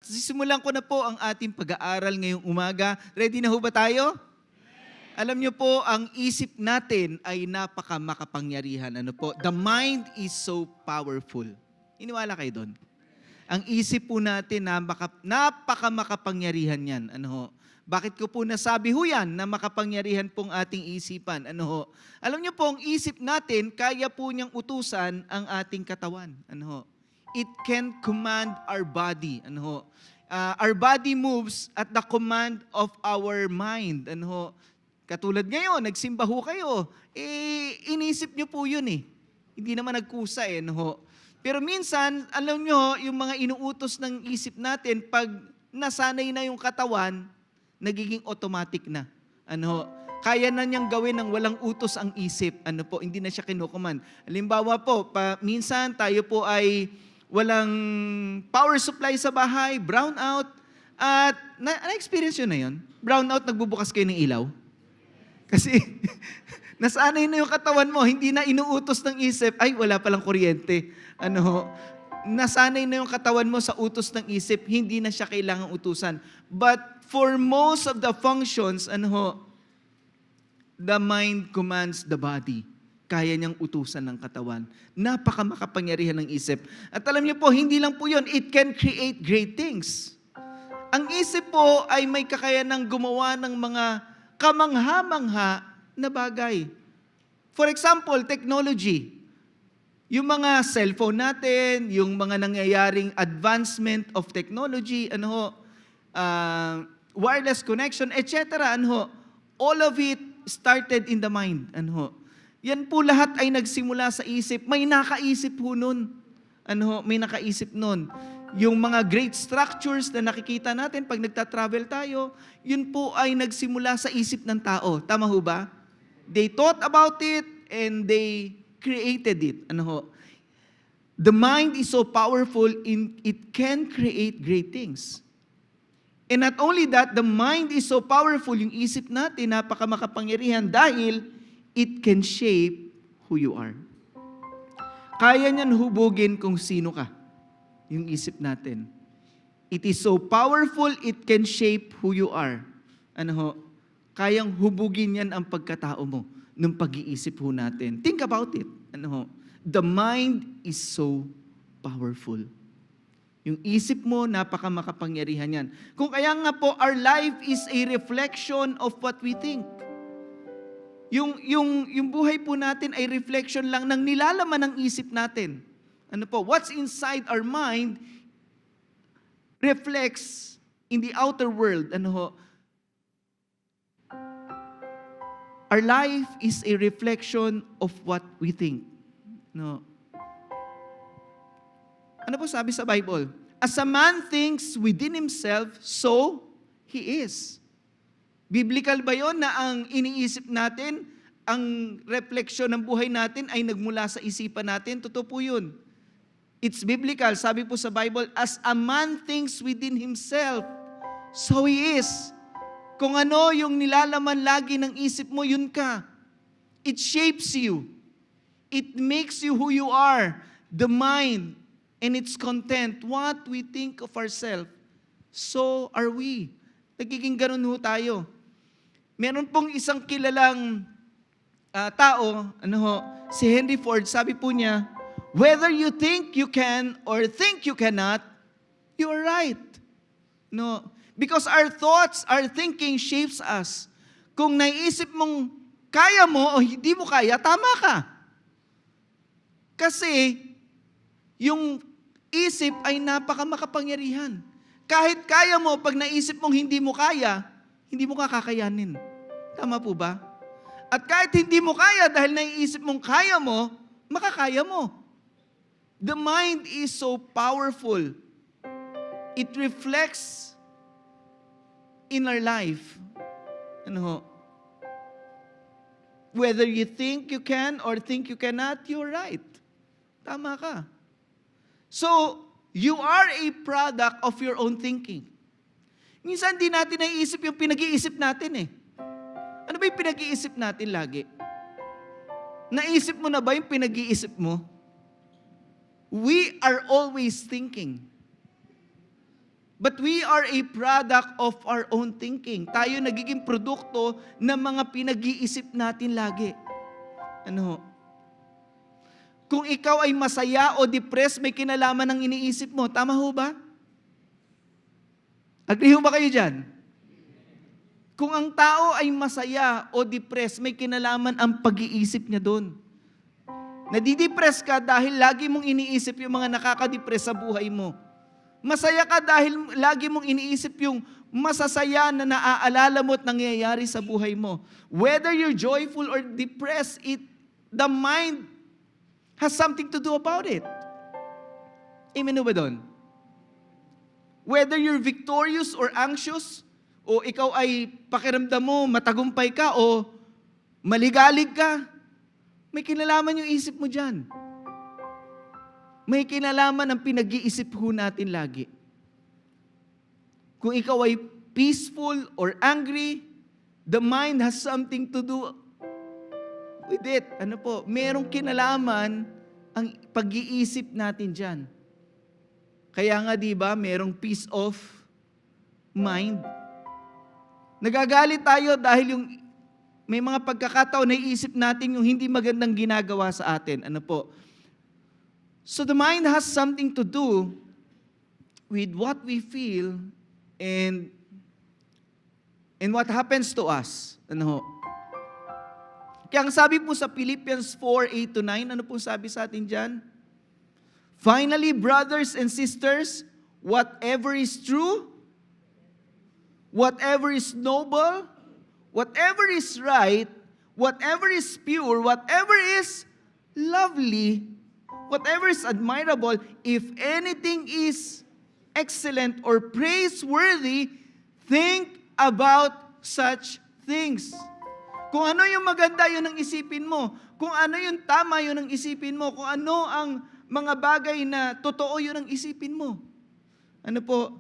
Sisimulan ko na po ang ating pag-aaral ngayong umaga. Ready na ho ba tayo? Alam niyo po, ang isip natin ay napaka-makapangyarihan. Ano po? The mind is so powerful. Iniwala kayo doon? Ang isip po natin napaka-makapangyarihan yan. Ano ho? Bakit ko po nasabi ho yan na makapangyarihan pong ating isipan? Ano ho? Alam niyo po, ang isip natin, kaya po niyang utusan ang ating katawan. Ano ho? It can command our body. Ano ho? Our body moves at the command of our mind. Ano ho? Katulad ngayon, nagsimba ho kayo. Inisip niyo po yun eh. Hindi naman nagkusa eh. Ano ho? Pero minsan, alam niyo, yung mga inuutos ng isip natin, pag nasanay na yung katawan, nagiging automatic na. Ano, kaya na niyang gawin ng walang utos ang isip. Ano po, hindi na siya kinukuman. Halimbawa po, minsan tayo po ay walang power supply sa bahay, brownout, at na-experience yun na yun? Brownout, nagbubukas kayo ng ilaw? Kasi nasanay na yung katawan mo, hindi na inuutos ng isip, ay wala palang kuryente. Ano, nasanay na yung katawan mo sa utos ng isip, hindi na siya kailangang utusan. But for most of the functions, the mind commands the body. Kaya niyang utusan ng katawan. Napaka-makapangyarihan ng isip. At alam niyo po, hindi lang po yun, it can create great things. Ang isip po ay may kakayanang gumawa ng mga kamangha-mangha na bagay. For example, technology. Yung mga cellphone natin, yung mga nangyayaring advancement of technology, wireless connection, etc. All of it started in the mind. Yan po lahat ay nagsimula sa isip. May nakaisip po nun. May nakaisip nun. Yung mga great structures na nakikita natin pag nagta-travel tayo, yun po ay nagsimula sa isip ng tao. Tama ho ba? They thought about it and they created it. The mind is so powerful, it can create great things. And not only that, the mind is so powerful, yung isip natin, napaka-makapangyarihan dahil it can shape who you are. Kaya niyan hubugin kung sino ka, yung isip natin. It is so powerful, it can shape who you are. Kayang hubugin yan ang pagkatao mo ng pag-iisip ho natin. Think about it. The mind is so powerful. Yung isip mo, napaka-makapangyarihan yan. Kung kaya nga po, our life is a reflection of what we think. Yung buhay po natin ay reflection lang ng nilalaman ng isip natin. What's inside our mind reflects in the outer world. Our life is a reflection of what we think. Ano po sabi sa Bible? As a man thinks within himself, so he is. Biblical ba yon na ang iniisip natin, ang refleksyon ng buhay natin ay nagmula sa isipan natin? Totoo po yun. It's biblical. Sabi po sa Bible, as a man thinks within himself, so he is. Kung ano yung nilalaman lagi ng isip mo, yun ka. It shapes you. It makes you who you are. The mind and its content, what we think of ourselves, so are we. Nagiging ganun ho tayo. Meron pong isang kilalang tao, si Henry Ford, sabi po niya, whether you think you can or think you cannot, you are right. Because our thoughts, our thinking shapes us. Kung naisip mong kaya mo o hindi mo kaya, tama ka. Kasi, yung isip ay napaka-makapangyarihan. Kahit kaya mo, pag naisip mong hindi mo kaya, hindi mo kakayanin. Tama po ba? At kahit hindi mo kaya dahil naiisip mong kaya mo, makakaya mo. The mind is so powerful. It reflects in our life. Whether you think you can or think you cannot, you're right. Tama ka. So, you are a product of your own thinking. Minsan di natin naiisip yung pinag-iisip natin eh. Ano ba yung pinag-iisip natin lagi? Naisip mo na ba yung pinag-iisip mo? We are always thinking. But we are a product of our own thinking. Tayo nagiging produkto ng mga pinag-iisip natin lagi. Ano ho? Kung ikaw ay masaya o depressed, may kinalaman ng iniisip mo. Tama ho ba? Agree ho ba kayo dyan? Kung ang tao ay masaya o depressed, may kinalaman ang pag-iisip niya doon. Nadidepress ka dahil lagi mong iniisip yung mga nakaka-depress sa buhay mo. Masaya ka dahil lagi mong iniisip yung masasaya na naaalala mo at nangyayari sa buhay mo. Whether you're joyful or depressed, the mind has something to do about it. Amen ba doon? Whether you're victorious or anxious, o ikaw ay pakiramdam mo, matagumpay ka, o maligalig ka, may kinalaman yung isip mo dyan. May kinalaman ang pinag-iisip ho natin lagi. Kung ikaw ay peaceful or angry, the mind has something to do with it. Ano po? Merong kinalaman ang pag-iisip natin dyan. Kaya nga di ba, merong peace of mind. Nagagalit tayo dahil yung may mga pagkakataon na iisip natin yung hindi magandang ginagawa sa atin. Ano po? So the mind has something to do with what we feel and what happens to us. Ano ho? Kaya ang sabi po sa Philippians 4:8-9, ano po sabi sa atin dyan? Finally, brothers and sisters, whatever is true, whatever is noble, whatever is right, whatever is pure, whatever is lovely, whatever is admirable, if anything is excellent or praiseworthy, think about such things. Kung ano yung maganda, yun ang isipin mo. Kung ano yung tama, yun ang isipin mo. Kung ano ang mga bagay na totoo, yun ang isipin mo. Ano po?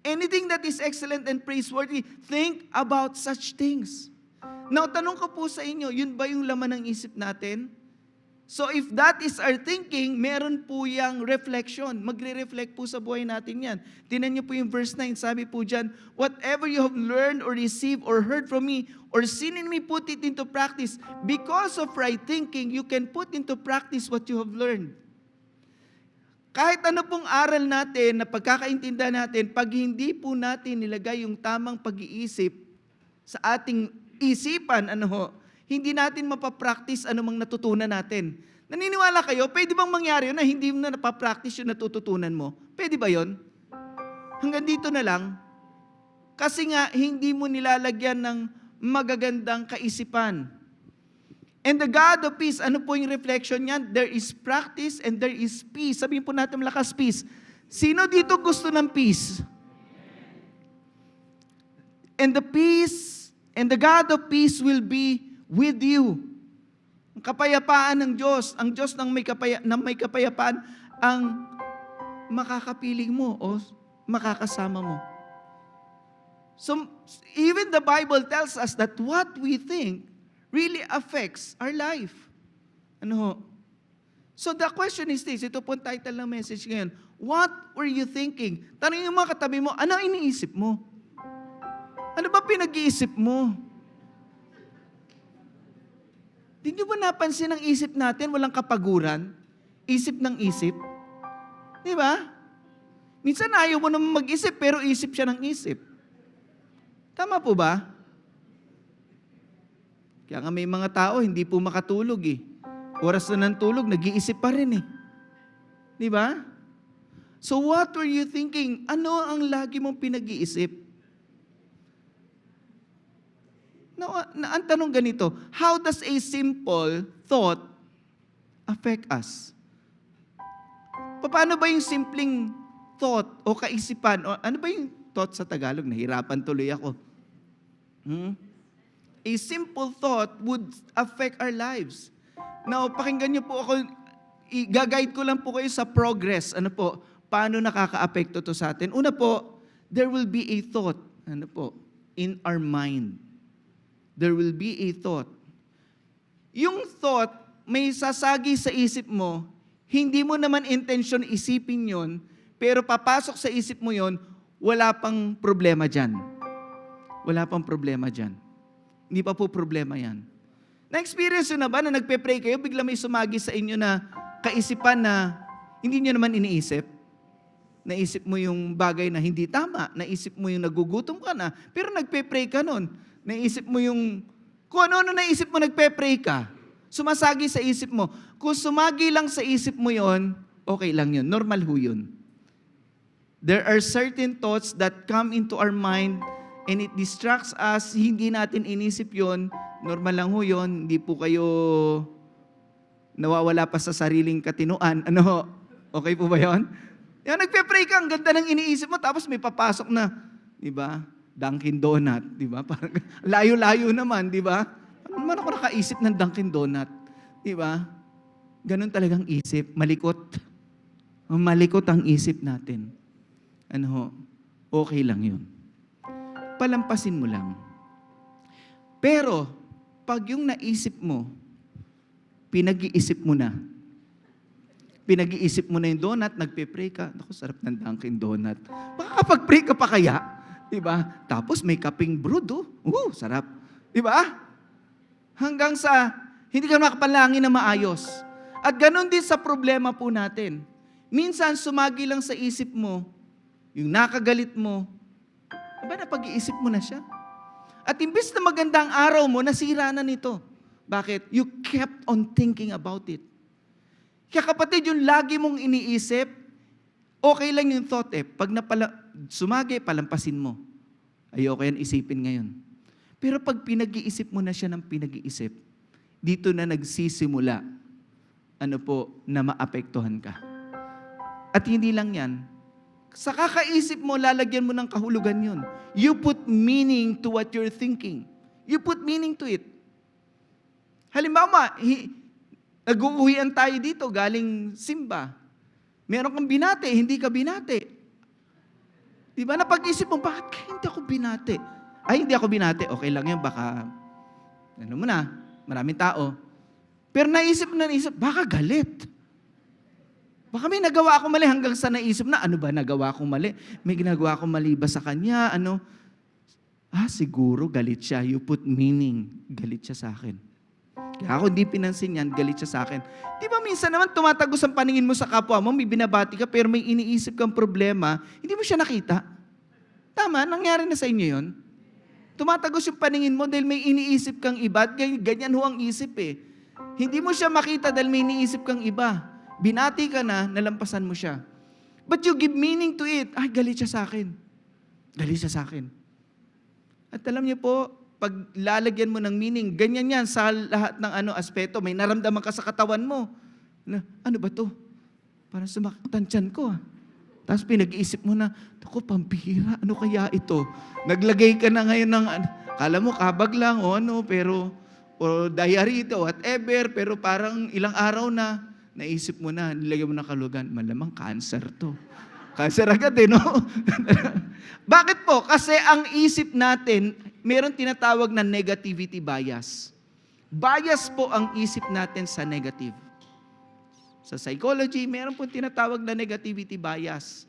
Anything that is excellent and praiseworthy, think about such things. Now, tanong ko po sa inyo, yun ba yung laman ng isip natin? So if that is our thinking, meron po yung reflection. Magre-reflect po sa buhay natin yan. Tingnan niyo po yung verse 9, sabi po dyan, whatever you have learned or received or heard from me or seen in me, put it into practice. Because of right thinking, you can put into practice what you have learned. Kahit ano pong aral natin, na pagkakaintindihan natin, pag hindi po natin nilagay yung tamang pag-iisip sa ating isipan, hindi natin mapapractice anumang natutunan natin. Naniniwala kayo, pwede bang mangyari yun na hindi mo na napapractice yung natututunan mo? Pwede ba yun? Hanggang dito na lang. Kasi nga, hindi mo nilalagyan ng magagandang kaisipan. And the God of peace, ano po yung reflection niyan? There is practice and there is peace. Sabihin po natin malakas, peace. Sino dito gusto ng peace? And the peace, and the God of peace will be with you. Ang kapayapaan ng Diyos, ang Diyos ng may kapayapaan, ang makakapiling mo o makakasama mo. So, even the Bible tells us that what we think really affects our life. So the question is this, ito po ang title ng message ngayon. What were you thinking? Tanongin mo mga katabi mo, ano iniisip mo? Ano ba pinag-iisip mo? Di nyo ba napansin ang isip natin, walang kapaguran? Isip ng isip? Di ba? Minsan ayaw mo naman mag-isip, pero isip siya ng isip. Tama po ba? Kaya nga may mga tao, hindi po makatulog eh. Oras na ng tulog, nag-iisip pa rin eh. Di ba? So what were you thinking? Ano ang lagi mong pinag-iisip? Ang tanong ganito, how does a simple thought affect us? Paano ba yung simpleng thought o kaisipan? O ano ba yung thought sa Tagalog? Nahirapan tuloy ako. A simple thought would affect our lives. Now, pakinggan niyo po ako, i-guide ko lang po kayo sa progress. Paano nakaka-apekto to sa atin? Una po, there will be a thought, in our mind. There will be a thought. Yung thought, may sasagi sa isip mo, hindi mo naman intention isipin yon, pero papasok sa isip mo yon, wala pang problema dyan. Wala pang problema dyan. Hindi pa po problema yan. Na-experience nyo na ba na nagpe-pray kayo, bigla may sumagi sa inyo na kaisipan na hindi nyo naman iniisip? Naisip mo yung bagay na hindi tama. Naisip mo yung nagugutom ka na. Pero nagpe-pray ka nun. Naisip mo yung, kung ano naisip mo, nagpe-pray ka. Sumasagi sa isip mo. Kung sumagi lang sa isip mo yon, okay lang yun. Normal ho yun. There are certain thoughts that come into our mind and it distracts us. Hindi natin inisip yon. Normal lang ho yun. Hindi po kayo nawawala pa sa sariling katinuan. Ano ho? Okay po ba yun? Yan, nagpe-pray ka, ang ganda ng iniisip mo, tapos may papasok na, di ba? Dunkin Donut, di ba? Parang layo-layo naman, di ba? Ano naman ako nakaisip ng Dunkin Donut? Di ba? Ganun talagang isip, malikot. Malikot ang isip natin. Ano ho? Okay lang yun. Palampasin mo lang. Pero, pag yung naisip mo, pinag-iisip mo na. Pinag-iisip mo na yung donut, nagpe-pray ka. Naku, sarap ng Dunkin Donut. Makakapag-pray ka pa kaya? Diba? Tapos may kaping brewed, sarap. Diba? Hanggang sa, hindi ka makapanalangin na maayos. At ganun din sa problema po natin. Minsan, sumagi lang sa isip mo, yung nakagalit mo, napag-iisip mo na siya. At imbes na magandang araw mo, nasira na nito. Bakit? You kept on thinking about it. Kaya kapatid, yung lagi mong iniisip, okay lang yung thought eh. Pag sumagi, palampasin mo. Ayoko yan isipin ngayon. Pero pag pinag-iisip mo na siya ng pinag-iisip, dito na nagsisimula, na maapektuhan ka. At hindi lang yan, sa kakaisip mo, lalagyan mo ng kahulugan yun. You put meaning to what you're thinking. You put meaning to it. Halimbawa, nag-uuwian tayo dito, galing Simba. Meron kang binate, hindi ka binate. Di ba? Napag-isip mo, bakit kaya hindi ako binate? Ay, hindi ako binate. Okay lang yan, baka, maraming tao. Pero naisip, baka galit. Baka may nagawa akong mali hanggang sa naisip na, ano ba nagawa akong mali? May ginagawa akong mali ba sa kanya? Siguro galit siya. You put meaning, galit siya sa akin. Kaya ako hindi pinansin yan, galit siya sa akin. Di ba minsan naman tumatagos ang paningin mo sa kapwa mo, may binabati ka, pero may iniisip kang problema, hindi mo siya nakita. Tama, nangyari na sa inyo yun. Tumatagos yung paningin mo dahil may iniisip kang iba, at ganyan ho ang isip eh. Hindi mo siya makita dahil may iniisip kang iba. Binati ka na, nalampasan mo siya. But you give meaning to it. Ay, galit siya sa akin. Galit siya sa akin. At alam niyo po, pag lalagyan mo ng meaning, ganyan yan sa lahat ng aspeto. May naramdaman ka sa katawan mo. Ano ba to? Parang sumakit ang tiyan ko. Tapos pinag-iisip mo na, ako, pampira, ano kaya ito? Naglagay ka na ngayon ng, kala mo kabag lang pero, o diarrhea o whatever, pero parang ilang araw na, naisip mo na, nilagay mo na kalugan, malamang cancer to. Cancer agad no? Bakit po? Kasi ang isip natin, meron tinatawag na negativity bias. Bias po ang isip natin sa negative. Sa psychology, meron po tinatawag na negativity bias.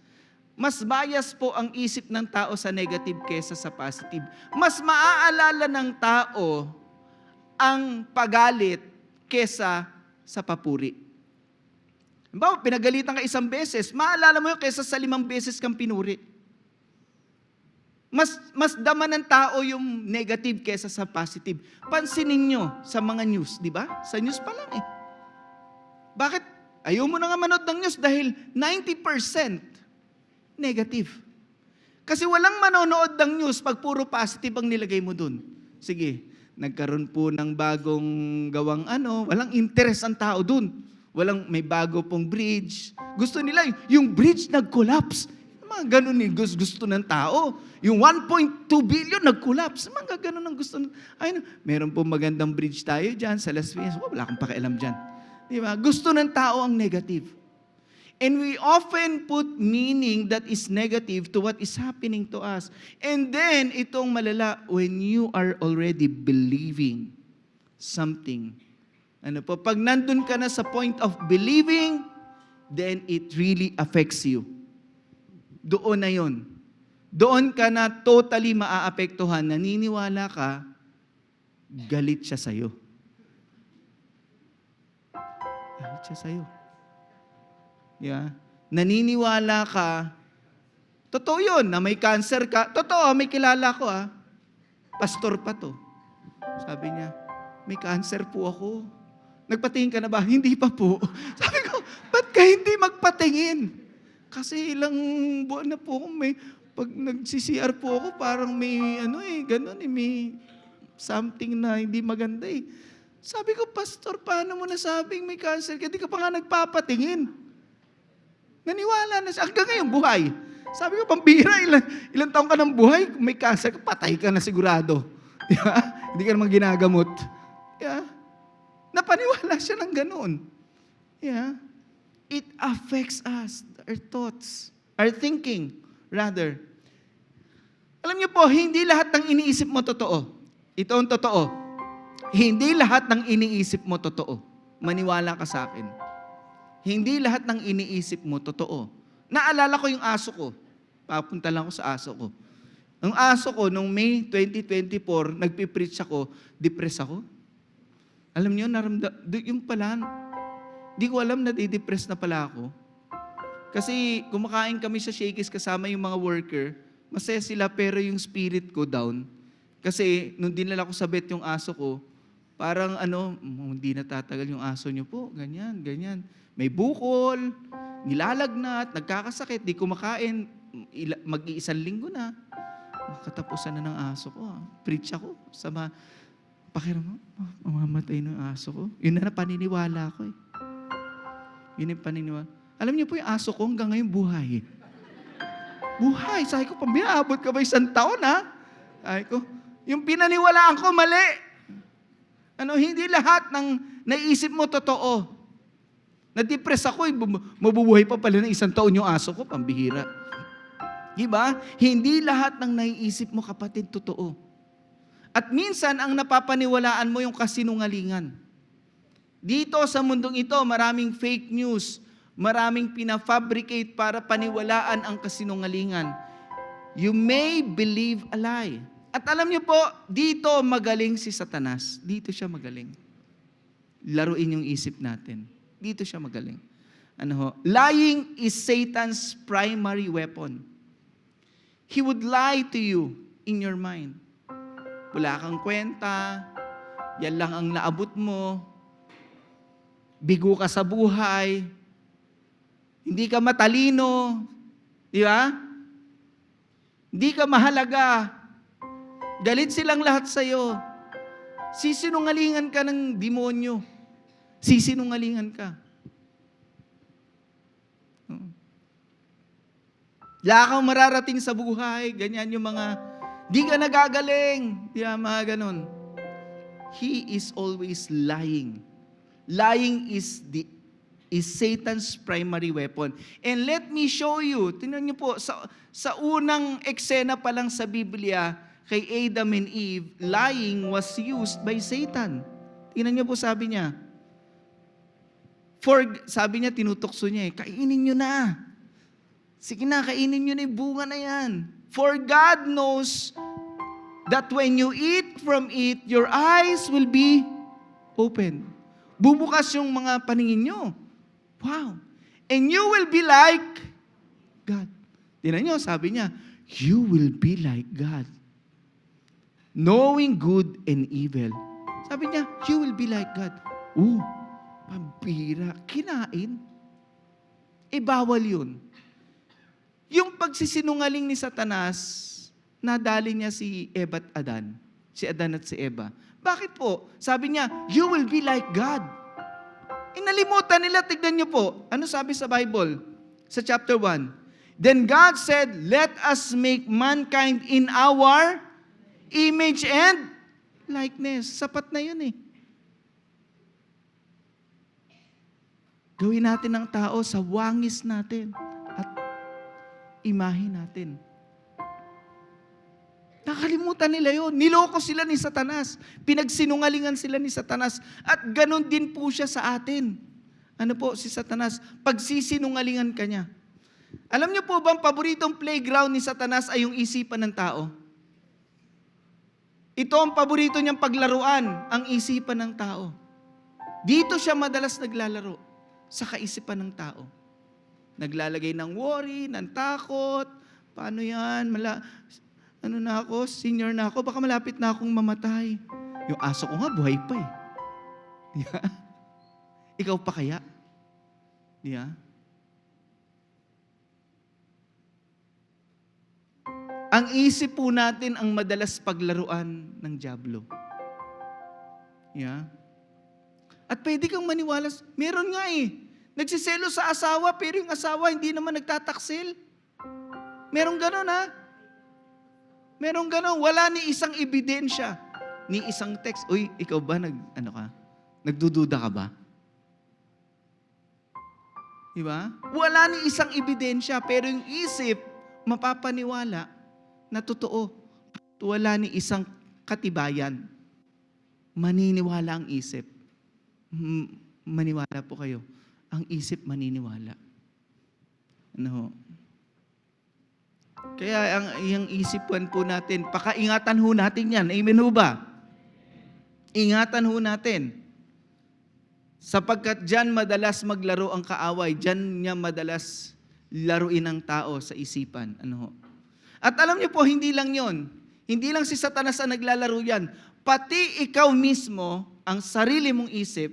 Mas bias po ang isip ng tao sa negative kesa sa positive. Mas maaalala ng tao ang pagalit kesa sa papuri. Halimbawa, pinagalitan ka 1 beses, maalala mo yun kaysa sa 5 beses kang pinuri. Mas dama ng tao yung negative kaysa sa positive. Pansinin nyo sa mga news, di ba? Sa news pa lang eh. Bakit? Ayaw mo na nga manood ng news dahil 90% negative. Kasi walang manonood ng news pag puro positive ang nilagay mo dun. Sige, nagkaroon po ng bagong gawang walang interest ang tao dun. May bago pong bridge. Gusto nila, yung bridge nag-collapse. Mga ganun gusto ng tao. Yung 1.2 billion nag-collapse. Mga ganun ang gusto. Meron pong magandang bridge tayo dyan sa Las Vegas. Wala akong pakialam dyan. Diba? Gusto ng tao ang negative. And we often put meaning that is negative to what is happening to us. And then, itong malala, when you are already believing something, pag nandun ka na sa point of believing, then it really affects you. Doon na yon. doon ka na totally maaapektuhan. Naniniwala ka, galit siya sa'yo. Galit siya sa'yo. Yeah. Naniniwala ka, totoo yun, na may cancer ka. Totoo, may kilala ko pastor pa to. Sabi niya, may cancer po ako. Nagpatingin ka na ba? Hindi pa po. Sabi ko, ba't ka hindi magpatingin? Kasi ilang buwan na po pag nag-CCR po ako, parang may ganun may something na hindi maganda Sabi ko, pastor, paano mo nasabing may cancer ka? Di ka pa nga nagpapatingin. Naniwala na siya. Hanggang ngayon, buhay. Sabi ko, pambira, ilang taong ka ng buhay, kung may cancer ka, patay ka na sigurado. Diba? Hindi ka naman ginagamot. Yeah. Napaniwala siya ng ganoon. Yeah. It affects us, our thoughts, our thinking, rather. Alam niyo po, hindi lahat ng iniisip mo totoo. Ito ang totoo. Hindi lahat ng iniisip mo totoo. Maniwala ka sa akin. Hindi lahat ng iniisip mo totoo. Naalala ko yung aso ko. Papunta lang ako sa aso ko. Ang aso ko, noong May 2024, nagpipreach ako, depressed ako. Alam niyo, yung pala, di ko alam na di-depress na pala ako. Kasi kumakain kami sa Shakey's kasama yung mga worker, masaya sila pero yung spirit ko down. Kasi nung dinala ko sa vet yung aso ko, parang hindi natatagal yung aso niyo po, ganyan, ganyan. May bukol, nilalagnat, nagkakasakit, di kumakain, mag-iisang linggo na. Katapusan na ng aso ko. Preach ako sa pakiramdam, mamamatay ng aso ko. Yun na paniniwala ko Yun yung paniniwala. Alam niyo po yung aso ko hanggang ngayon buhay. Buhay. Sabi ko, pambinaabot ka ba 1 taon Sabi ko, yung pinaniwalaan ko mali. Hindi lahat ng naisip mo totoo. Na-depress ako, mabubuhay pa pala ng 1 taon yung aso ko, pambihira. Diba? Hindi lahat ng naiisip mo, kapatid, totoo. At minsan, ang napapaniwalaan mo yung kasinungalingan. Dito sa mundong ito, maraming fake news, maraming pina-fabricate para paniwalaan ang kasinungalingan. You may believe a lie. At alam niyo po, dito magaling si Satanas. Dito siya magaling. Laruin yung isip natin. Dito siya magaling. Lying is Satan's primary weapon. He would lie to you in your mind. Wala kang kwenta, yan lang ang naabot mo, bigo ka sa buhay, hindi ka matalino, di ba? Hindi ka mahalaga, galit silang lahat sa'yo, sisinungalingan ka ng demonyo, sisinungalingan ka. Wala kang mararating sa buhay, ganyan yung mga, di ka nagagaling, di ba, mga ganon. He is always lying. Lying is Satan's primary weapon. And let me show you, tingnan niyo po, sa unang eksena pa lang sa Biblia, kay Adam and Eve, lying was used by Satan. Tingnan niyo po, sabi niya, sabi niya, tinutokso niya kainin niyo na. Sige na, kainin niyo na yung bunga na yan. For God knows that when you eat from it, your eyes will be open. Bubukas yung mga paningin nyo. Wow. And you will be like God. Tingnan nyo, sabi niya, you will be like God. Knowing good and evil. Sabi niya, you will be like God. Pambira. Kinain. Bawal yun. Yung pagsisinungaling ni Satanas, nadali niya si Eva at Adan. Si Adan at si Eva. Bakit po? Sabi niya, you will be like God. Inalimutan nila, tignan niyo po. Ano sabi sa Bible? Sa chapter 1. Then God said, let us make mankind in our image and likeness. Sapat na yun Gawin natin ang tao sa wangis natin at imahe natin. Nakalimutan nila yun. Niloko sila ni Satanas. Pinagsinungalingan sila ni Satanas. At ganun din po siya sa atin. Ano po si Satanas? Pagsisinungalingan ka niya. Alam niyo po bang paboritong playground ni Satanas ay yung isipan ng tao? Ito ang paborito niyang paglaruan, ang isipan ng tao. Dito siya madalas naglalaro, sa kaisipan ng tao. Naglalagay ng worry, ng takot. Paano yan? Ano na ako? Senior na ako. Baka malapit na akong mamatay. Yung aso ko nga, buhay pa eh. Di ba? Ikaw pa kaya? Di ba? Ang isip po natin ang madalas paglaruan ng dyablo. Yeah. At pwede kang maniwala, meron nga eh. Nagsiselo sa asawa, pero yung asawa hindi naman nagtataksil. Meron ganon ha. Meron ganon. Wala ni isang ebidensya. Ni isang text. Uy, ikaw ba nagdududa ka ba? Diba? Wala ni isang ebidensya, pero yung isip, mapapaniwala na totoo. Wala ni isang katibayan. Maniniwala ang isip. Maniwala po kayo. Ang isip maniniwala. Ano? Kaya ang isipan po natin, pakaingatan ho natin yan. Amen ho ba? Ingatan ho natin. Sapagkat dyan madalas maglaro ang kaaway, dyan niya madalas laruin ang tao sa isipan. Ano ho? At alam niyo po, hindi lang yon. Hindi lang si Satanas ang naglalaro yan. Pati ikaw mismo, ang sarili mong isip,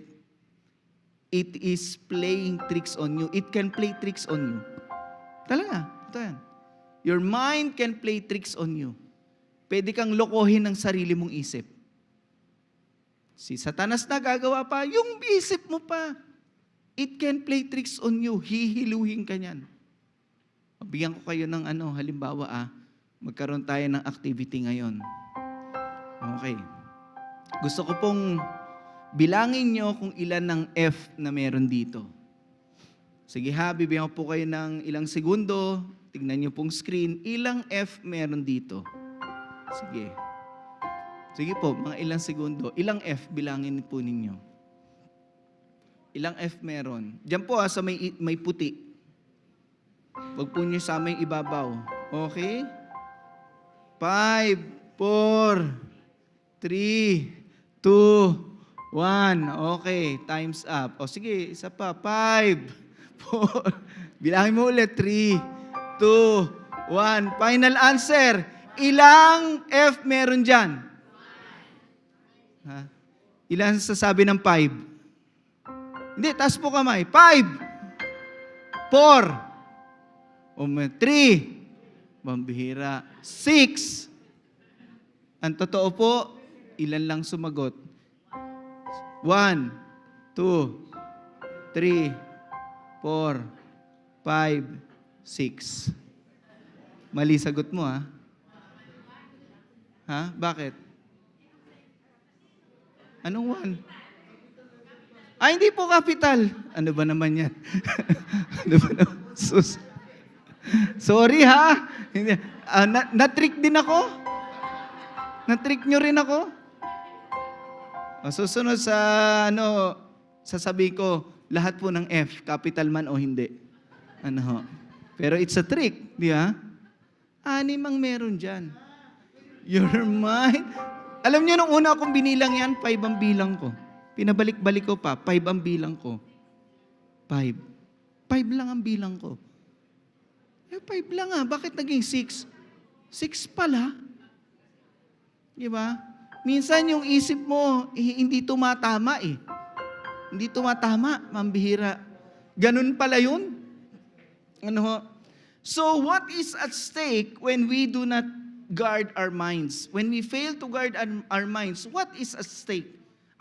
it is playing tricks on you. It can play tricks on you. Talaga, ito yan. Your mind can play tricks on you. Pwede kang lokohin ng sarili mong isip. Si Satanas na gagawa pa, yung isip mo pa. It can play tricks on you. Hihiluhin ka niyan. Bigyan ko kayo ng halimbawa magkaroon tayo ng activity ngayon. Okay. Gusto ko pong bilangin nyo kung ilan ng F na meron dito. Sige ha, bibigyan ko po kayo ng ilang segundo. Tignan nyo pong screen. Ilang F meron dito? Sige. Sige po, mga ilang segundo. Ilang F bilangin po ninyo. Ilang F meron? Diyan po sa may puti. Huwag po nyo sama yung ibabaw. Okay? 5, 4, 3, 2, 1. Okay, time's up. O sige, isa pa. 5, 4, bilangin mo ulit. 3, 2, 1. Final answer. Ilang F meron dyan? Ha? Ilan sasabi ng 5? Hindi, taas po kamay. 5, 4, 3, Bambihira. 6. Ang totoo po, ilan lang sumagot? 1, 2, 3, 4, 5, 6. Mali sagot mo ha? Ha? Bakit? Anong 1? Hindi po kapital. Ano ba naman yan? Ano ba naman? Sus. Sorry ha. Na-trick din ako. Na-trick nyo rin ako. Susunod sa sasabihin ko, lahat po ng F, capital man o hindi. Pero it's a trick, di ba? 6 ang meron dyan. Your mind. Alam niyo, nung una akong binilang yan, 5 ang bilang ko. Pinabalik-balik ko pa, 5 ang bilang ko. 5. 5 lang ang bilang ko. 5 lang bakit naging 6? 6 pala. Di ba? Minsan yung isip mo, hindi tumatama eh. Hindi tumatama, mambihira. Ganun pala yun. So what is at stake when we do not guard our minds? When we fail to guard our minds, what is at stake?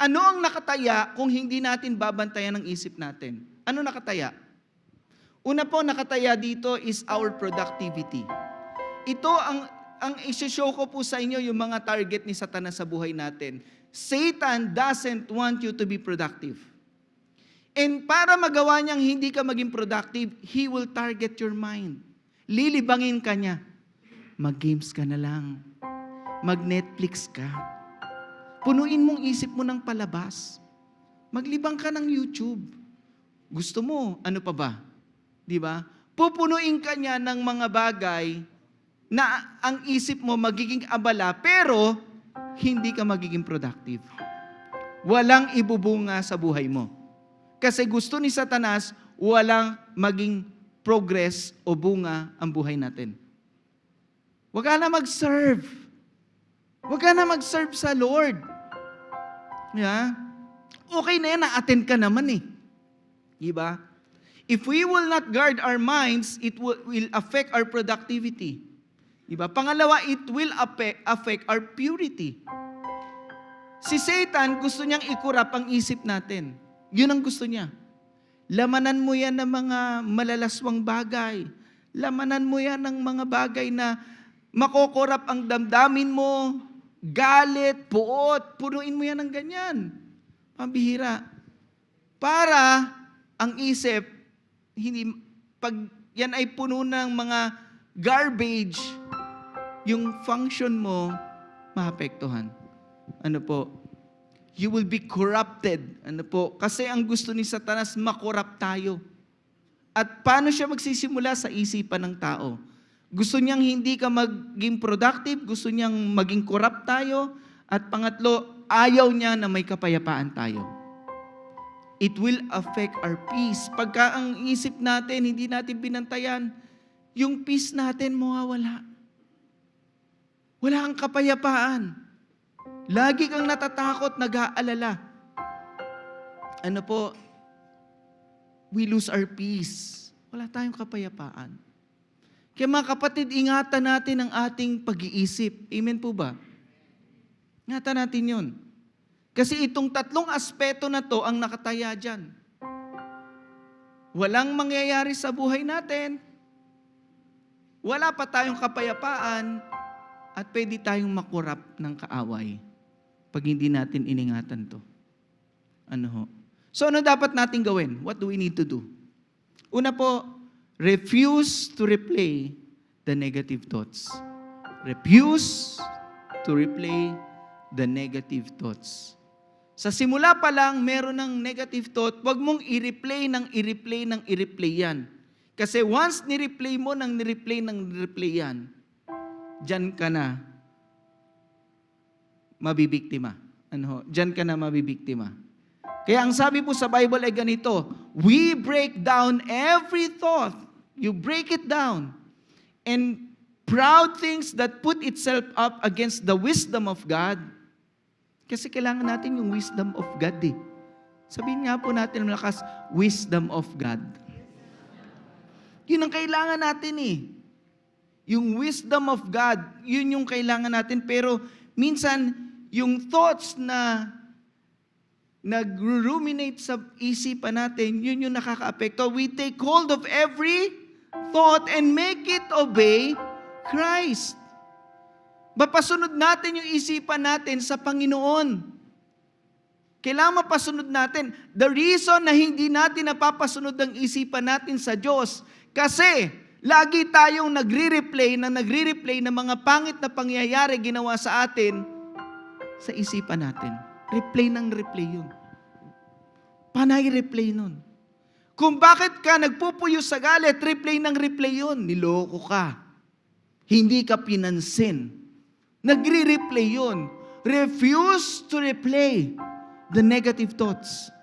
Ano ang nakataya kung hindi natin babantayan ang isip natin? Ano nakataya? Una po nakataya dito is our productivity. Ito ang isi-show ko po sa inyo yung mga target ni Satanas sa buhay natin. Satan doesn't want you to be productive. And para magawa niyang hindi ka maging productive, he will target your mind. Lilibangin ka niya. Mag-games ka na lang. Mag-Netflix ka. Punuin mong isip mo ng palabas. Maglibang ka ng YouTube. Gusto mo, ano pa ba? Di ba? Pupunuin ka niya ng mga bagay na ang isip mo magiging abala, pero hindi ka magiging productive. Walang ibubunga sa buhay mo. Kasi gusto ni Satanas, walang maging progress o bunga ang buhay natin. Huwag ka na mag-serve. Huwag ka na mag-serve sa Lord. Yeah? Okay na yan, na-attend ka naman eh. Diba? If we will not guard our minds, it will affect our productivity. Diba? Pangalawa, it will affect our purity. Si Satan, gusto niyang ikurap ang isip natin. Yun ang gusto niya. Lamanan mo yan ng mga malalaswang bagay. Lamanan mo yan ng mga bagay na makokorap ang damdamin mo, galit, puot, punuin mo yan ng ganyan. Pambihira. Para ang isip, hindi, pag yan ay puno ng mga garbage, yung function mo, maapektuhan. Ano po? You will be corrupted. Ano po? Kasi ang gusto ni Satanas, makorrupt tayo. At paano siya magsisimula? Sa isipan ng tao. Gusto niyang hindi ka maging productive, gusto niyang maging corrupt tayo, at pangatlo, ayaw niya na may kapayapaan tayo. It will affect our peace. Pagka ang isip natin, hindi natin binantayan, yung peace natin mawawala. Wala kang kapayapaan. Lagi kang natatakot, nag-aalala. Ano po? We lose our peace. Wala tayong kapayapaan. Kaya mga kapatid, ingatan natin ang ating pag-iisip. Amen po ba? Ingatan natin yun. Kasi itong tatlong aspeto na to ang nakataya dyan. Walang mangyayari sa buhay natin. Wala pa tayong kapayapaan at pwede tayong makurap ng kaaway pag hindi natin iningatan to. Ano ho? So ano dapat natin gawin? What do we need to do? Una po, refuse to replay the negative thoughts. Refuse to replay the negative thoughts. Sa simula pa lang, meron ng negative thought, wag mong i-replay yan. Kasi once ni-replay mo yan, dyan ka na mabibiktima. Ano ho? Dyan ka na mabibiktima. Kaya ang sabi po sa Bible ay ganito, we break down every thought. You break it down. And proud things that put itself up against the wisdom of God. Kasi kailangan natin yung wisdom of God eh. Sabihin nga po natin malakas, wisdom of God. Yun ang kailangan natin eh. Yung wisdom of God, yun yung kailangan natin. Pero minsan, yung thoughts na nag-ruminate sa isipan natin, yun yung nakaka-apekto. We take hold of every thought and make it obey Christ. Mapasunod natin yung isipan natin sa Panginoon. Kailangan mapasunod natin. The reason na hindi natin napapasunod ang isipan natin sa Diyos, kasi lagi tayong nagre-replay ng mga pangit na pangyayari ginawa sa atin sa isipan natin. Replay ng replay yun. Panay replay nun. Kung bakit ka nagpupuyo sa galit, replay ng replay yun. Niloko ka. Hindi ka pinansin. Nagre-replay yun. Refuse to replay the negative thoughts.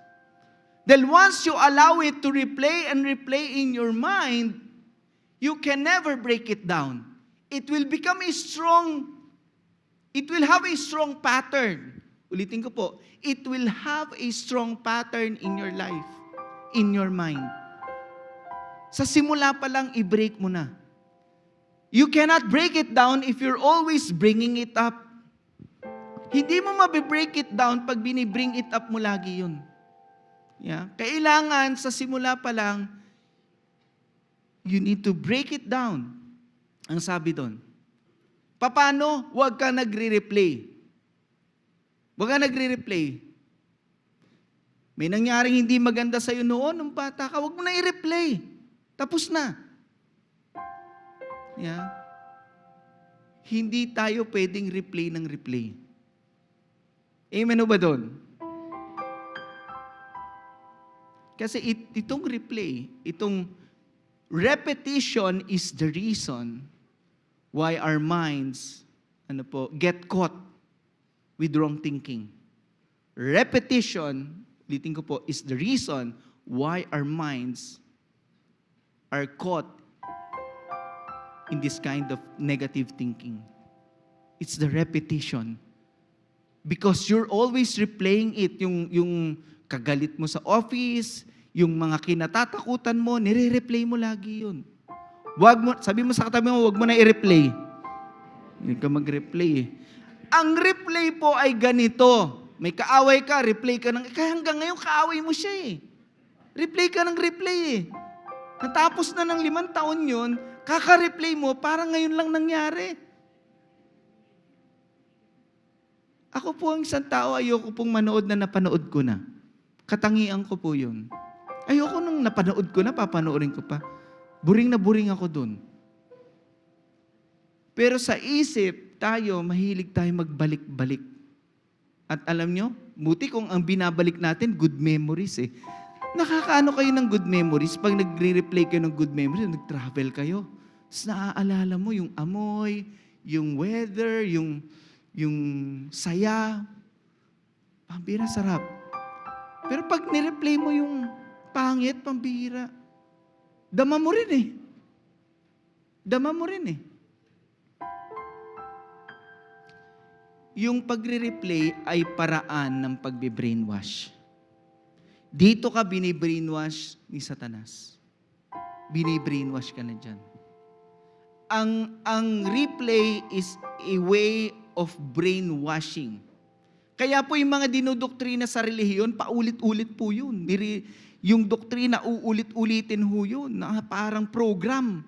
Then once you allow it to replay and replay in your mind, you can never break it down. It will become it will have a strong pattern. Ulitin ko po, it will have a strong pattern in your life, in your mind. Sa simula pa lang, i-break mo na. You cannot break it down if you're always bringing it up. Hindi mo mabibreak it down pag binibring it up mo lagi yun. Yeah? Kailangan sa simula pa lang, you need to break it down. Ang sabi doon. Paano? Huwag ka nagre-replay. Huwag ka nagre-replay. May nangyaring hindi maganda sa'yo noon, nung bata ka, huwag mo na i-replay. Tapos na. Yeah. Hindi tayo pwedeng replay ng replay. Amen o ba doon? Kasi itong replay, itong repetition is the reason why our minds get caught with wrong thinking. Repetition, ulitin ko po, is the reason why our minds are caught in this kind of negative thinking. It's the repetition. Because you're always replaying it, yung kagalit mo sa office, yung mga kinatatakutan mo, nire-replay mo lagi yun. Sabi mo sa katabi mo, wag mo na i-replay. Hindi ka mag-replay eh. Ang replay po ay ganito. May kaaway ka, replay ka ng... Kaya hanggang ngayon, kaaway mo siya eh. Replay ka ng replay eh. Natapos na ng 5 taon yun, kaka-replay mo, parang ngayon lang nangyari. Ako po ang isang tao, ayoko pong manood na napanood ko na. Katangian ko po yun. Ayoko nung napanood ko na, papanoorin ko pa. Buring na buring ako dun. Pero sa isip, tayo, mahilig tayo magbalik-balik. At alam nyo, buti kung ang binabalik natin, good memories eh. Nakakaano kayo ng good memories? Pag nagre-replay kayo ng good memories, nag-travel kayo. Tapos naaalala mo yung amoy, yung weather, yung saya. Pambira, sarap. Pero pag nireplay mo yung pangit, pambira, dama mo rin eh. Dama mo rin eh. Yung pagre-replay ay paraan ng pagbe-brainwash. Dito ka bini-brainwash ni Satanas. Bini-brainwash ka na dyan. Ang replay is a way of brainwashing. Kaya po yung mga dinodoktrina sa relihiyon, paulit-ulit po yun. Yung doktrina, uulit-ulitin ho yun. Na parang program.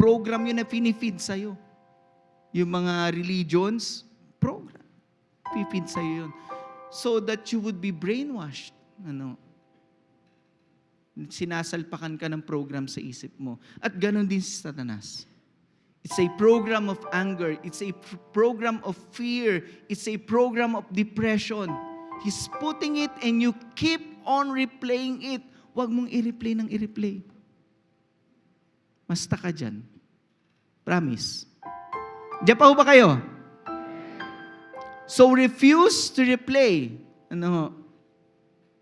Program yun na pinifeed sa'yo. Yung mga religions, program. Pinifeed sa'yo yun. So that you would be brainwashed. Sinasalpakan ka ng program sa isip mo. At ganon din si Satanas. It's a program of anger. It's a program of fear. It's a program of depression. He's putting it and you keep on replaying it. Huwag mong i-replay ng i-replay. Basta ka dyan. Promise. Diyan pa ho ba kayo? So refuse to replay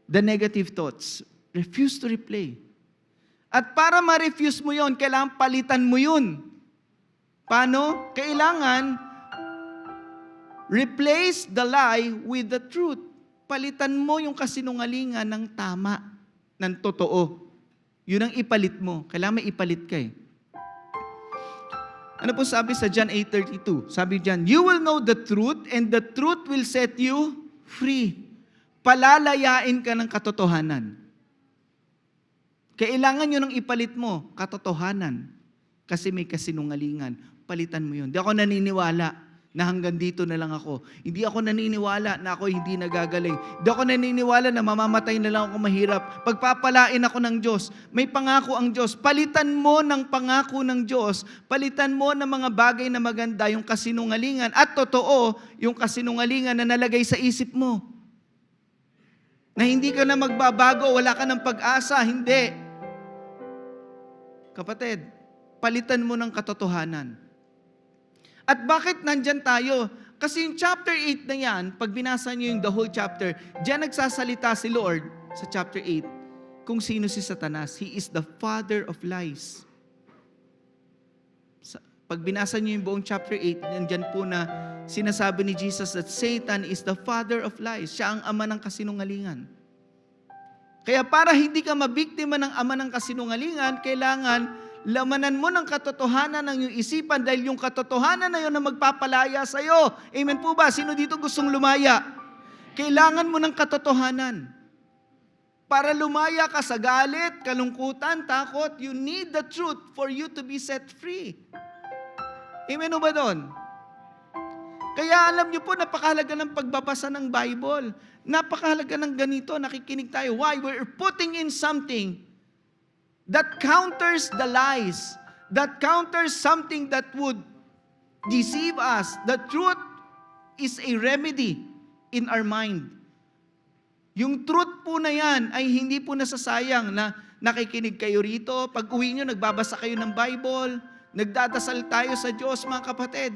the negative thoughts. Refuse to replay. At para ma-refuse mo yon, kailangan palitan mo yun. Paano? Kailangan replace the lie with the truth. Palitan mo yung kasinungalingan ng tama, ng totoo. Yun ang ipalit mo. Kailangan may ipalit ka eh. Ano po sabi sa John 8:32? Sabi diyan, you will know the truth and the truth will set you free. Palalayain ka ng katotohanan. Kailangan yun ang ipalit mo, katotohanan. Kasi may kasinungalingan. Palitan mo yun. Di ako naniniwala na hanggang dito na lang ako. Hindi ako naniniwala na ako hindi nagagaling. Hindi ako naniniwala na mamamatay na lang ako mahirap. Pagpapalain ako ng Diyos. May pangako ang Diyos. Palitan mo ng pangako ng Diyos. Palitan mo ng mga bagay na maganda, yung kasinungalingan. At totoo, yung kasinungalingan na nalagay sa isip mo. Na hindi ka na magbabago, wala ka ng pag-asa. Hindi. Kapatid, palitan mo ng katotohanan. At bakit nandyan tayo? Kasi yung chapter 8 na yan, pag binasa nyo yung the whole chapter, dyan nagsasalita si Lord sa chapter 8 kung sino si Satanas. He is the father of lies. Pag binasa nyo yung buong chapter 8, nandyan po na sinasabi ni Jesus that Satan is the father of lies. Siya ang ama ng kasinungalingan. Kaya para hindi ka mabiktima ng ama ng kasinungalingan, kailangan lamanan mo ng katotohanan ng iyong isipan dahil yung katotohanan na yun na magpapalaya sa iyo. Amen po ba? Sino dito gustong lumaya? Kailangan mo ng katotohanan. Para lumaya ka sa galit, kalungkutan, takot, you need the truth for you to be set free. Amen po ba doon? Kaya alam niyo po, napakahalaga ng pagbabasa ng Bible. Napakahalaga ng ganito, nakikinig tayo. Why? We're putting in something that counters the lies, that counters something that would deceive us. The truth is a remedy in our mind. Yung truth po na yan ay hindi po nasasayang na nakikinig kayo rito. Pag uwi nyo, nagbabasa kayo ng Bible. Nagdadasal tayo sa Diyos, mga kapatid.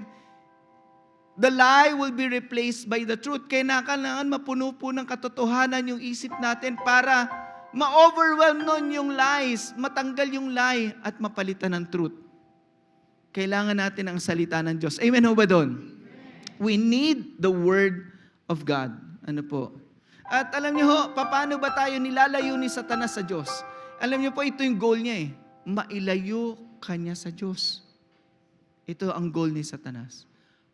The lie will be replaced by the truth. Kailangan mapuno po ng katotohanan yung isip natin para ma-overwhelm nun yung lies, matanggal yung lie at mapalitan ng truth. Kailangan natin ang salita ng Diyos. Amen ho ba doon? We need the Word of God. Ano po? At alam niyo ho, paano ba tayo nilalayo ni Satanas sa Diyos? Alam niyo po, ito yung goal niya eh. Mailayo kanya sa Diyos. Ito ang goal ni Satanas.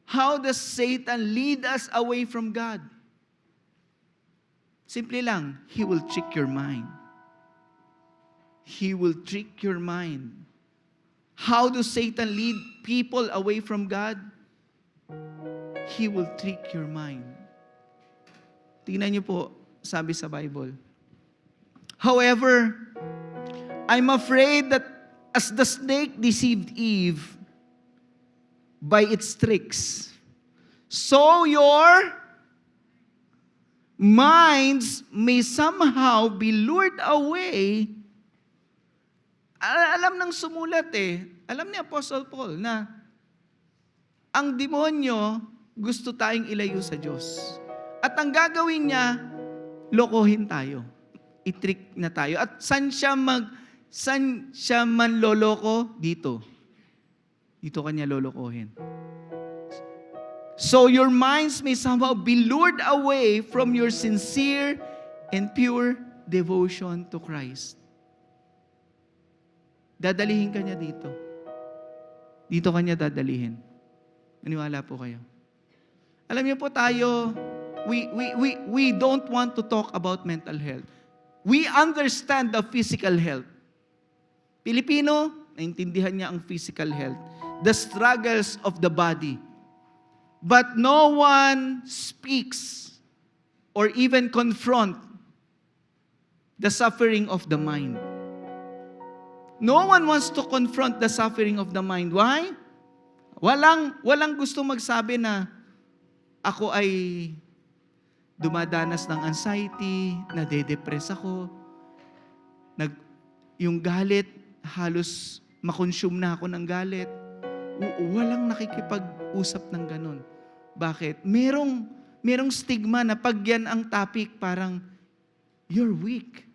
How does Satan lead us away from God? Simple lang, he will trick your mind. He will trick your mind. How does Satan lead people away from God? He will trick your mind. Tingnan niyo po, sabi sa Bible. However, I'm afraid that as the snake deceived Eve by its tricks, so your minds may somehow be lured away. Alam ng sumulat eh, alam ni Apostle Paul na ang demonyo gusto tayong ilayo sa Diyos. At ang gagawin niya, lokohin tayo. I-trick na tayo. At saan siya manloloko? Dito. Dito kanya lolokohin. So your minds may somehow be lured away from your sincere and pure devotion to Christ. Dadalihin ka niya dito. Dito kanya dadalihin. Maniwala po kayo. Alam niyo po tayo, we don't want to talk about mental health. We understand the physical health. Pilipino, naintindihan niya ang physical health. The struggles of the body. But no one speaks or even confront the suffering of the mind. No one wants to confront the suffering of the mind. Why? Walang gusto magsabi na ako ay dumadanas ng anxiety, nade-depress ako, yung galit, halos makonsume na ako ng galit. Walang nakikipag-usap ng ganun. Bakit? Merong stigma na pag yan ang topic, parang, you're weak.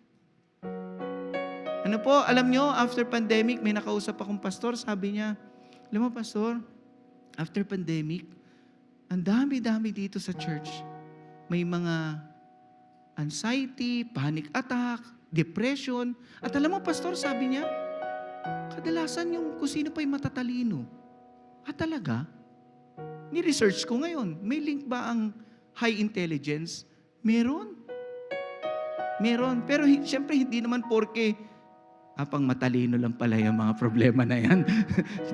Ano po, alam nyo, after pandemic, may nakausap akong pastor, sabi niya, alam mo pastor, after pandemic, ang dami-dami dito sa church. May mga anxiety, panic attack, depression. At alam mo pastor, sabi niya, kadalasan yung kung sino pa'y matatalino. Talaga? Ni-research ko ngayon, may link ba ang high intelligence? Meron. Pero siyempre hindi naman porke pang matalino lang pala yung mga problema na yan.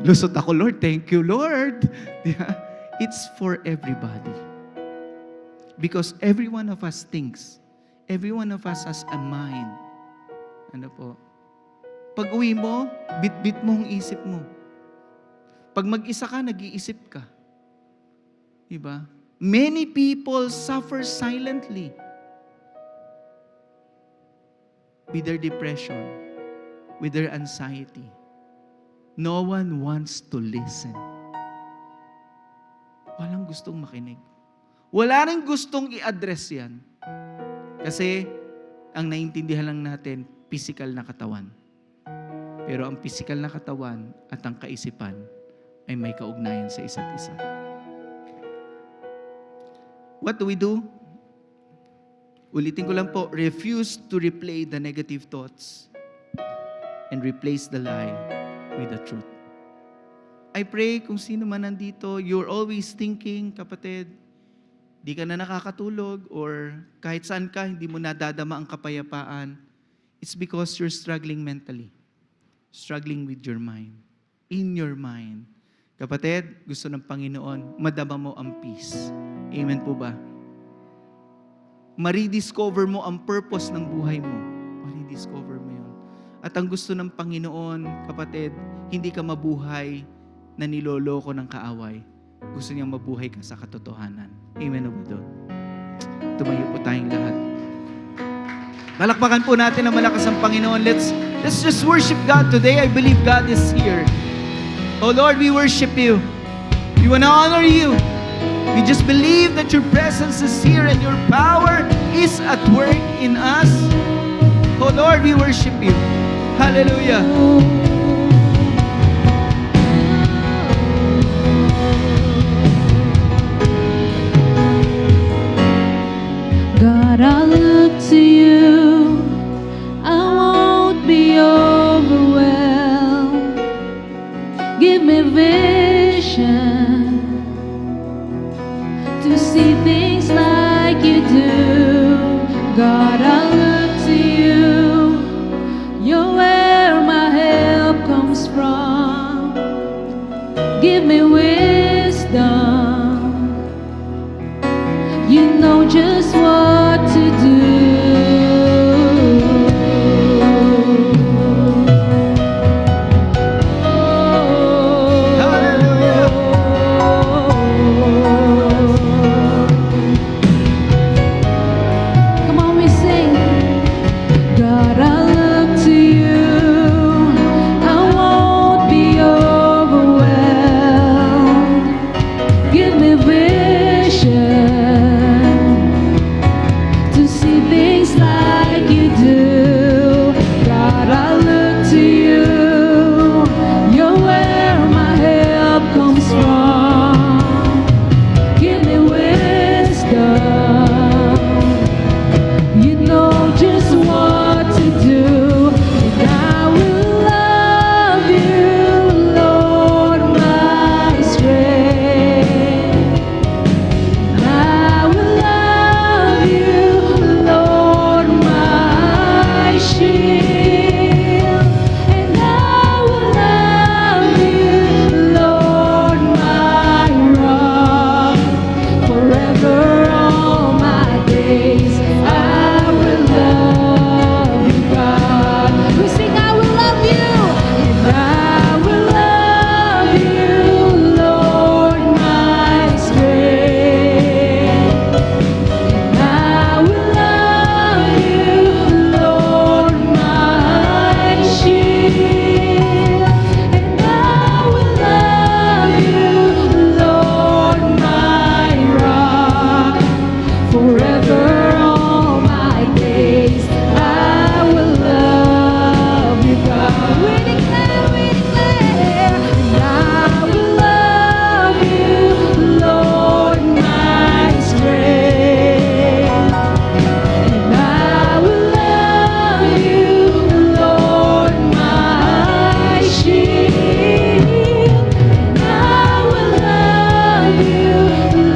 Lusot ako, Lord. Thank you, Lord. It's for everybody. Because every one of us thinks. Every one of us has a mind. Ano po? Pag uwi mo, bit-bit mo ang isip mo. Pag mag-isa ka, nag-iisip ka. Diba? Many people suffer silently with their depression, with their anxiety. No one wants to listen. Walang gustong makinig. Wala rin gustong i-address yan. Kasi, ang naiintindihan lang natin, physical na katawan. Pero ang physical na katawan at ang kaisipan ay may kaugnayan sa isa't isa. What do we do? Ulitin ko lang po, refuse to replay the negative thoughts and replace the lie with the truth. I pray kung sino man nandito, you're always thinking, kapatid, di ka na nakakatulog or kahit saan ka, hindi mo nadadama ang kapayapaan. It's because you're struggling mentally. Struggling with your mind. In your mind. Kapatid, gusto ng Panginoon, madama mo ang peace. Amen po ba? Ma-rediscover mo ang purpose ng buhay mo. Ma-rediscover mo yun. At ang gusto ng Panginoon, kapatid, hindi ka mabuhay na niloloko ng kaaway. Gusto niyang mabuhay ka sa katotohanan. Amen o ba doon? Tumayo po tayong lahat. Palakpakan po natin ang malakas ang Panginoon. Let's just worship God today. I believe God is here. Oh Lord, we worship you. We want to honor you. We just believe that your presence is here and your power is at work in us. Oh Lord, we worship you. Hallelujah. God, I look to you. I won't be overwhelmed. Give me vision to see things like you do. God, I look to you. You're where my help comes from. Give me wisdom. You know just what to do. Come on, we sing. God, I look to you. I won't be overwhelmed. Give me vision to see things like you do. God, I look to you. You're where my help comes from. Give me wisdom. You know just what to do. And I will love you, Lord, my strength. And I will love you, Lord, my shield. And I will love you, Lord, my rock. Forever all my days I will love you, God. We sing, I will love you. And I will love you, Lord, my strength. And I will love you, Lord, my shield. And I will love you, Lord, my rock. Forever all my days I will love you, God. We declare, and I will love you, Lord, my strength. And I will love you, Lord, my shield. And I will love you,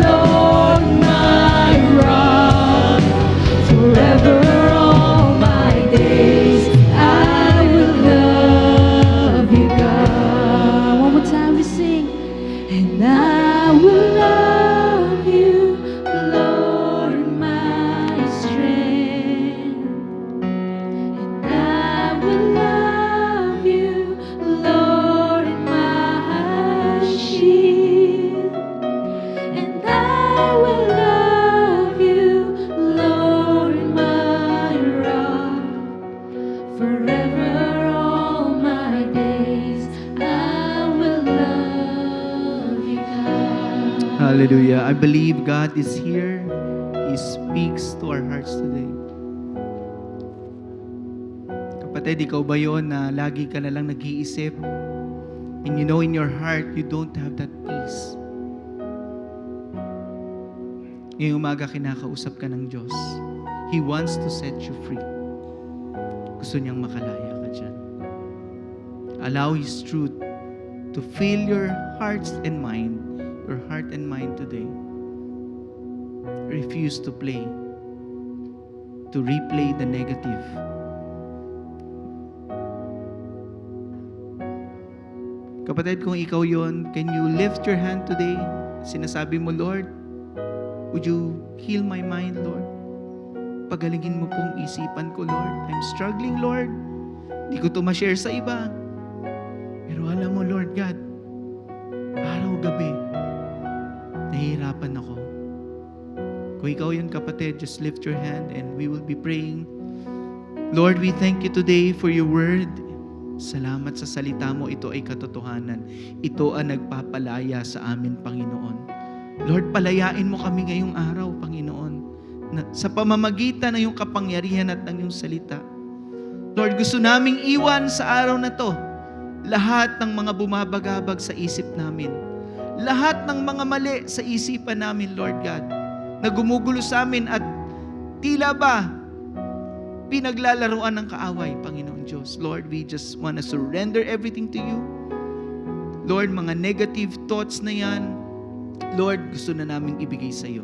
Lord, my rock. Forever all my days I will love you, God. One more time we sing. And I will love you, Lord, my strength. And I will love you, Lord, my shield. And I will love you, Lord, my rock. Forever all my days I will love you, God. Hallelujah. I believe God is here. He speaks to our hearts today. Kapatid, ikaw ba yun na lagi ka na lang nag-iisip? And you know in your heart, you don't have that peace. Ngayong umaga, kinakausap ka ng Diyos. He wants to set you free. Gusto niyang makalaya ka dyan. Allow His truth to fill your hearts and mind, your heart and mind today. Refuse to replay the negative. Kapatid, kung ikaw yon, can you lift your hand today? Sinasabi mo, Lord, would you heal my mind, Lord? Pagalingin mo pong isipan ko, Lord. I'm struggling, Lord. Di ko to ma-share sa iba. Pero alam mo, Lord God, araw-gabi, nahihirapan ako. Kung ikaw yun, kapatid, just lift your hand and we will be praying Lord, we thank you today for your word. Salamat sa salita mo. Ito ay katotohanan. Ito ang nagpapalaya sa amin, Panginoon. Lord, palayain mo kami ngayong araw, Panginoon, na sa pamamagitan ng iyong kapangyarihan at ng iyong salita. Lord, gusto naming iwan sa araw na to lahat ng mga bumabagabag sa isip namin. Lahat ng mga mali sa isipan namin, Lord God, na gumugulo sa amin at tila ba pinaglalaruan ng kaaway, Panginoon Diyos. Lord, we just want to surrender everything to you. Lord, mga negative thoughts na yan, Lord, gusto na naming ibigay sa iyo.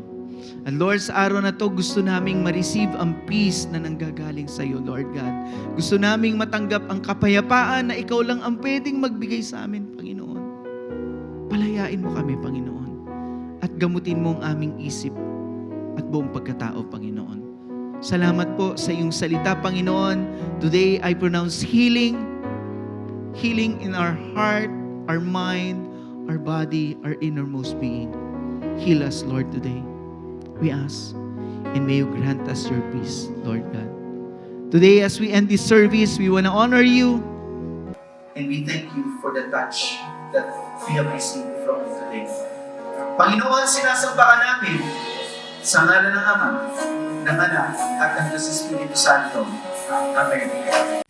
And Lord, sa araw na to, gusto naming ma-receive ang peace na nanggagaling sa iyo, Lord God. Gusto naming matanggap ang kapayapaan na ikaw lang ang pwedeng magbigay sa amin, Panginoon. Palayain mo kami, Panginoon. At gamutin mo ang aming isip at buong pagkatao, Panginoon. Salamat po sa iyong salita, Panginoon. Today, I pronounce healing. Healing in our heart, our mind, our body, our innermost being. Heal us, Lord, today. We ask, and may you grant us your peace, Lord God. Today, as we end this service, we want to honor you, and we thank you for the touch that we have received from you today. Panginoon, sinasambahan natin sa ngalan ng Ama, ng Anak, at ng Diyos Espiritu Santo. Amen.